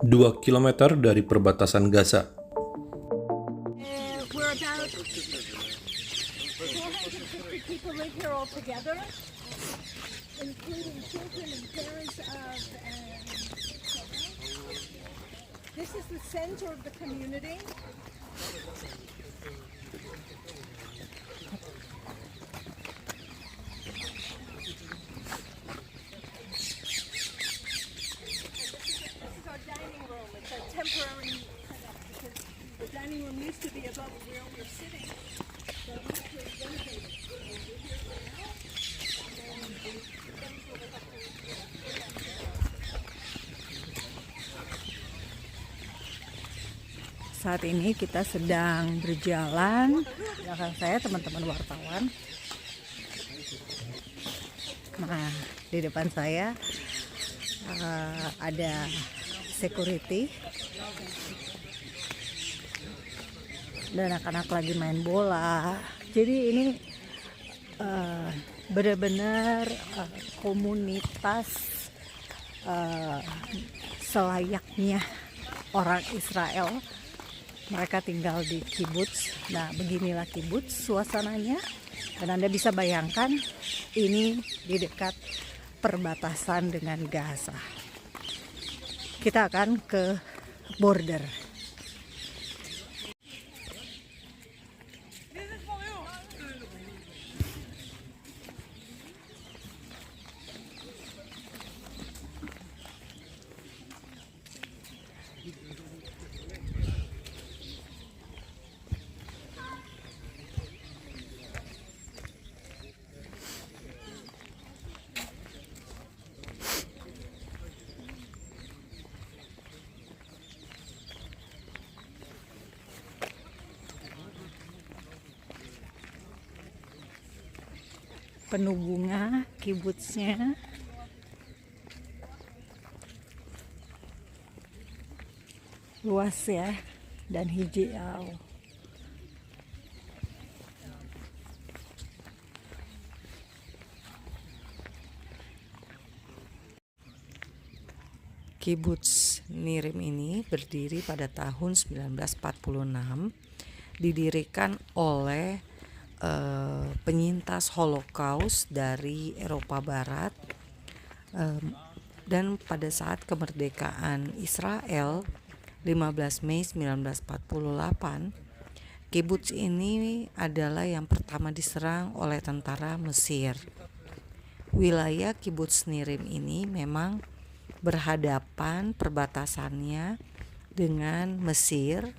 2 kilometer dari perbatasan Gaza. We're about 450 people live here all together, including children and parents of. This is the center of the community. Temporary setup because the dining room used to be above where we're sitting. So we have to renovate it. Saat ini kita sedang berjalan, belakang saya teman-teman wartawan. Nah, di depan saya ada security dan anak-anak lagi main bola. Jadi ini benar-benar komunitas selayaknya orang Israel. Mereka tinggal di kibuts. Nah, beginilah kibuts suasananya. Dan Anda bisa bayangkan ini di dekat perbatasan dengan Gaza. Kita akan ke border. Penuh bunga kibutsnya. Luas ya dan hijau. Kibuts Nirim ini berdiri pada tahun 1946, didirikan oleh penyintas Holocaust dari Eropa Barat, dan pada saat kemerdekaan Israel 15 Mei 1948, kibuts ini adalah yang pertama diserang oleh tentara Mesir. Wilayah kibuts Nirim ini memang berhadapan perbatasannya dengan Mesir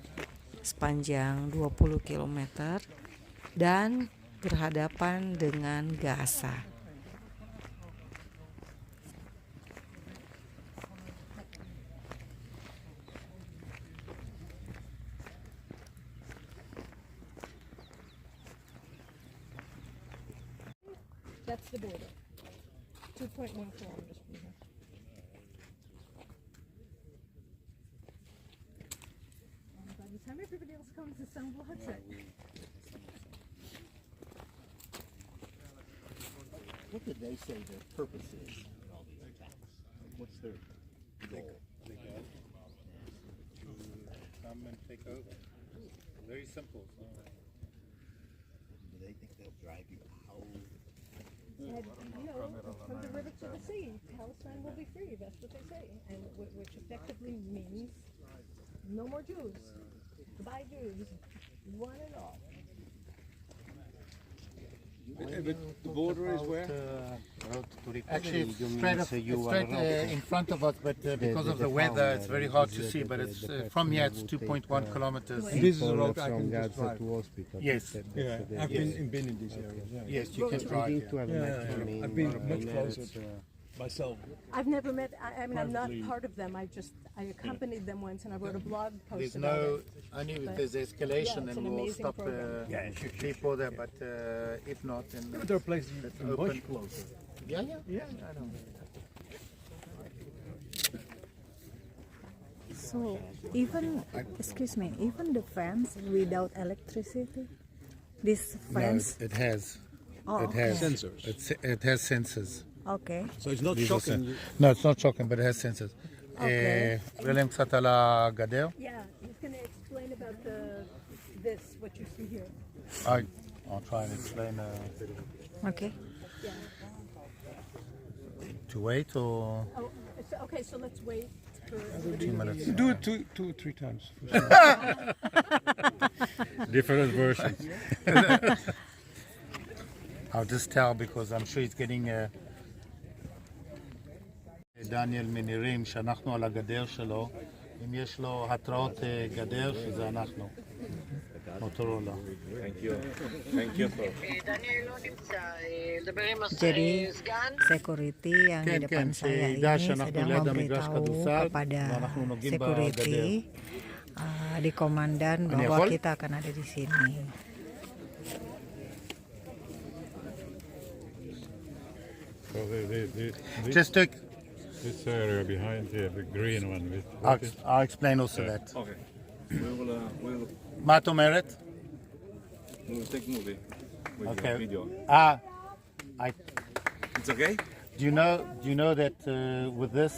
sepanjang 20 km dan berhadapan dengan Gaza. That's the border. 2.1 kilometers from here. By the time everybody else comes, the sun will have set. What did they say their purpose is in all these attacks? What's their goal? To come and take over. Very simple. Do they think they'll drive you out? And, from the river to the sea, Palestine will be free. That's what they say, and which effectively means no more Jews. Goodbye, Jews, one and all. The border is where? Actually, straight in front of us, but because of the weather, it's very hard to see. But it's from here, it's 2.1 kilometers. This is a road I can just drive. Yes, Yeah, I've been in these areas. Yeah. yes, you can drive. Yeah. I've been much closer to myself. I've never met. I mean, I'm not part of them. I accompanied them once, and I wrote a blog post There's about no, it. only if there's escalation, Yeah, it's then an we'll amazing stop program. people there. But if not, then There are places you it's can open. much closer. Yeah, I know. So even, excuse me, even the fence without electricity, this fence. it has. Oh, It has okay. Sensors. It has sensors. Okay. So it's not These are shocking. No, it's not shocking, but it has sensors. נראה להם קצת על הגדר. Yeah, he's going to explain about this, what you see here. I'll try and explain. Okay. To wait or Okay, so let's wait for 2 minutes? Do it two, 3 times. Different versions. I'll just tell because I'm sure he's getting דניאל מנירים שאנחנו על הגדר שלו. אם יש לו התראות גדר, שזה אנחנו. מוטורולה. Jadi security yang di depan saya ini sedang memberitahu kepada security di komandan bahwa kita akan ada di sini. So Just to, this area behind here, the green one. I'll explain also that. Okay. We'll מה את אומרת? take movie with Okay. your video. It's okay? Do you know that with this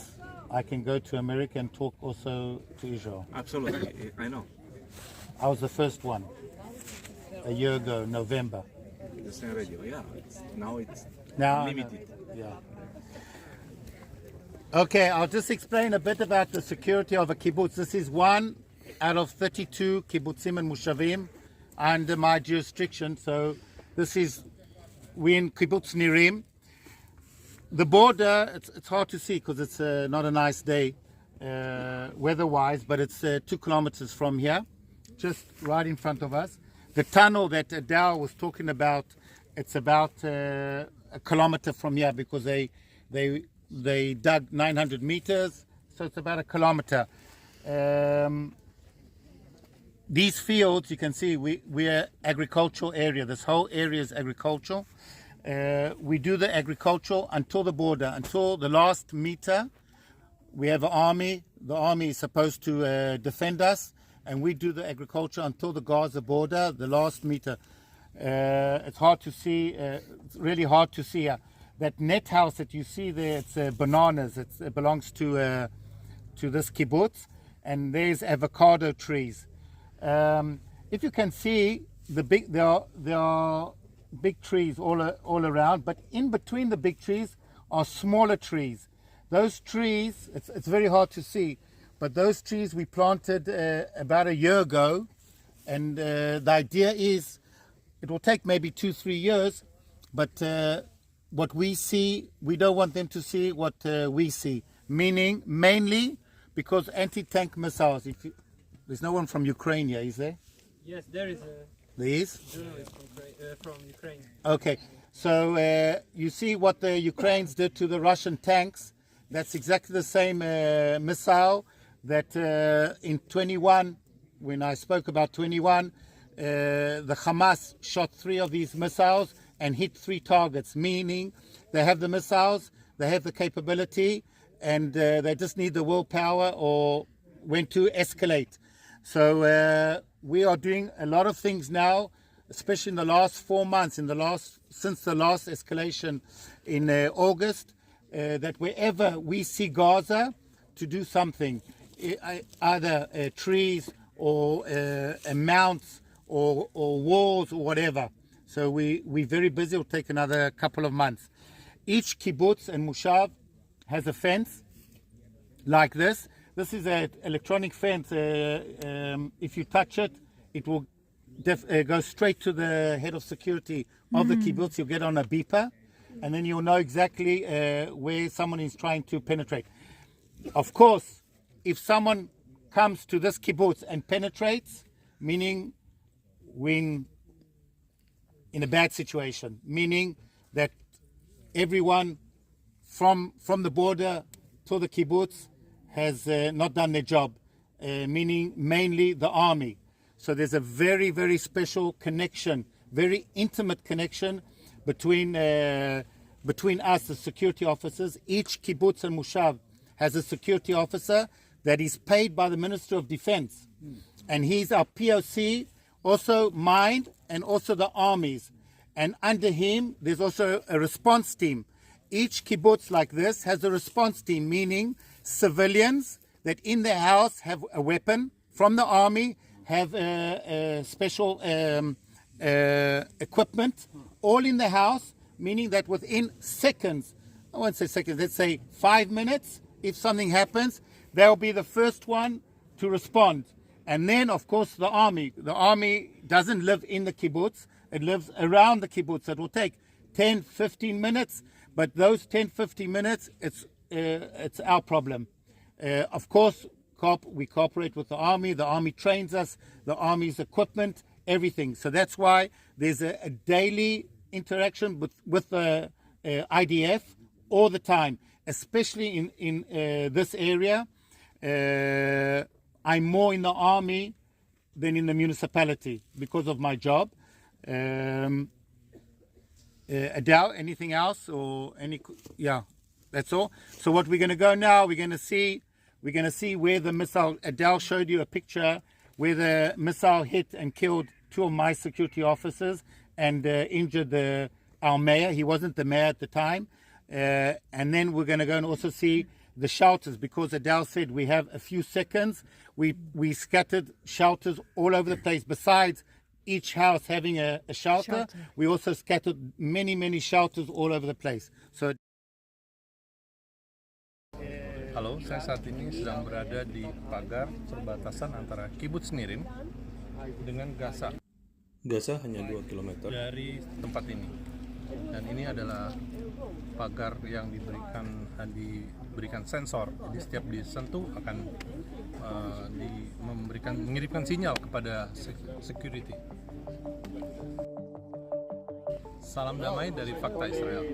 I can go to America and talk also to Israel? Absolutely. I know. I was the first one a year ago, November. The same radio. Yeah. Now it's Now, limited. yeah. Okay, I'll just explain a bit about the security of a kibbutz. This is one out of 32 kibbutzim and mushavim under my jurisdiction. So this is, we're in kibbutz Nirim. The border, it's hard to see because it's not a nice day weather-wise, but it's 2 kilometers from here, just right in front of us. The tunnel that Adele was talking about, it's about a kilometer from here because they dug 900 meters, so it's about a kilometer. These fields, you can see, we're agricultural area. This whole area is agricultural. We do the agricultural until the border, until the last meter. We have an army. The army is supposed to defend us, and we do the agriculture until the Gaza border, the last meter. It's hard to see. It's really hard to see. That net house that you see there, it's bananas. It belongs to this kibbutz, and there's avocado trees. If you can see, there are big trees all around, but in between the big trees are smaller trees. Those trees, it's very hard to see, but those trees we planted about a year ago, and the idea is it will take maybe 2-3 years, but what we see, we don't want them to see what we see, meaning mainly because anti-tank missiles. There's no one from Ukraine here, is there? Yes, there is a There is? journalist from Ukraine. Okay, so you see what the Ukrainians did to the Russian tanks. That's exactly the same missile that in 21, when I spoke about 21, the Hamas shot 3 of these missiles and hit 3 targets, meaning they have the missiles, they have the capability, and they just need the willpower or when to escalate. So we are doing a lot of things now, especially in the last 4 months, since the last escalation in August, that wherever we see Gaza, to do something, either trees or mounts or walls or whatever. So we're very busy. It'll take another couple of months. Each kibbutz and mushav has a fence like this. This is an electronic fence. If you touch it, it will go straight to the head of security of the kibbutz. You'll get on a beeper, and then you'll know exactly where someone is trying to penetrate. Of course, if someone comes to this kibbutz and penetrates, meaning when in a bad situation, meaning that everyone from the border to the kibbutz has not done their job, meaning mainly the army. So there's a very, very special connection, very intimate connection between us, the security officers. Each kibbutz and mushav has a security officer that is paid by the Minister of Defense. And he's our POC, also mine, and also the armies. And under him, there's also a response team. Each kibbutz like this has a response team, meaning civilians that in their house have a weapon from the army, have special equipment, all in the house, meaning that within seconds, I won't say seconds, let's say 5 minutes, if something happens, they'll be the first one to respond. And then, of course, the army. The army doesn't live in the kibbutz. It lives around the kibbutz. It will take 10, 15 minutes. But those 10, 15 minutes, it's our problem. Of course, we cooperate with the army. The army trains us. The army's equipment, everything. So that's why there's a daily interaction with the IDF all the time, especially in this area. I'm more in the army than in the municipality because of my job. Adele, anything else or any? Yeah, that's all. So what we're going to go now? We're going to see where the missile. Adele showed you a picture where the missile hit and killed 2 of my security officers and injured our mayor. He wasn't the mayor at the time. And then we're going to go and also see the shelters, because Adele said we have a few seconds. We scattered shelters all over the place. Besides each house having a shelter, we also scattered many shelters all over the place. So Halo, saya saat ini sedang berada di pagar perbatasan antara Kibbutz Nirim dengan Gaza. Gaza hanya 2 km dari tempat ini. Dan ini adalah pagar yang diberikan sensor. Jadi setiap disentuh akan mengirimkan sinyal kepada security. Salam damai dari Fakta Israel.